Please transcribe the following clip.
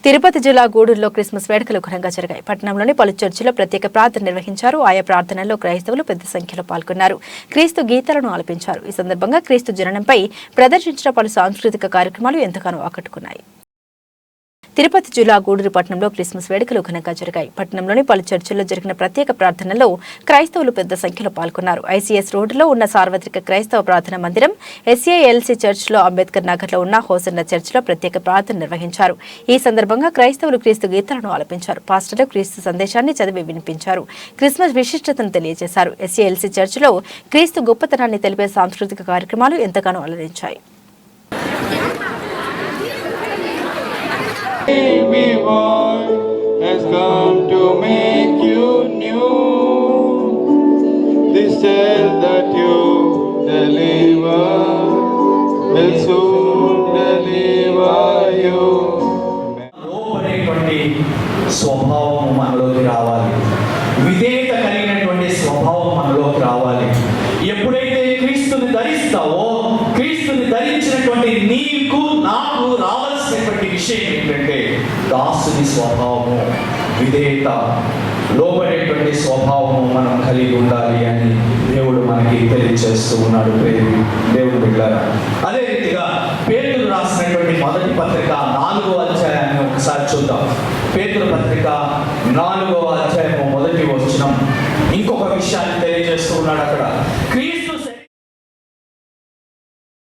తిరుపతి జిల్లా గూడూరులో క్రిస్మస్ వేడుకలు ఘనంగా జరిగాయి. పట్టణంలోని పలు చర్చిలో ప్రత్యేక ప్రార్థన నిర్వహించారు. ఆయా ప్రార్థనల్లో క్రైస్తవులు పెద్ద సంఖ్యలో పాల్గొన్నారు. క్రీస్తు గీతాలను ఆలపించారు. ఈ సందర్భంగా క్రీస్తు జననంపై ప్రదర్శించిన పలు సాంస్కృతిక కార్యక్రమాలు ఎంతగానో ఆకట్టుకున్నాయి. తిరుపతి జిల్లా గూడూరు పట్టణంలో క్రిస్మస్ వేడుకలు ఘనంగా జరిగాయి. పట్టణంలోని పలు చర్చిల్లో జరిగిన ప్రత్యేక ప్రార్థనలో క్రైస్తవులు పెద్ద సంఖ్యలో పాల్గొన్నారు. ఐసీఎస్ రోడ్డులో ఉన్న సార్వత్రిక క్రైస్తవ ప్రార్థన మందిరం, ఎస్ఏఎల్సీ చర్చిలో, అంబేద్కర్ నగర్లో ఉన్న హోసన్న చర్చిలో ప్రత్యేక ప్రార్థన నిర్వహించారు. ఈ సందర్భంగా క్రైస్తవులు క్రీస్తు గీతాలను ఆలపించారు. పాస్టర్లు క్రీస్తు సందేశాన్ని చదివి వినిపించారు. క్రిస్మస్ విశిష్టతను తెలియజేశారు. ఎస్ఏఎల్సీ చర్చిలో క్రీస్తు గొప్పతనాన్ని తెలిపే సాంస్కృతిక కార్యక్రమాలు ఎంతగానో అలరించాయి. Baby boy has come to make you new. This child that you deliver will soon deliver you. లోపడేటువంటి స్వభావం మనలోకి రావాలి. విధేయత కలిగినటువంటి స్వభావం మనలోకి రావాలి. ఎప్పుడైతే క్రీస్తుని ధరిస్తావో, క్రీస్తుని ధరించినటువంటి నీకు నాకు రావాల్సినటువంటి విషయం ఏంటంటే దాసుని స్వభావము, విధేయత, లోబడేటువంటి స్వభావము మనం కలిగి ఉండాలి అని దేవుడు మనకి తెలియజేస్తూ ఉన్నాడు. దేవుడు బిడ్డలారా, అదే రీతిగా పేతురు రాసినటువంటి మొదటి పత్రిక 4వ అధ్యాయాన్ని ఒకసారి చూద్దాం. పేతురు పత్రిక 4వ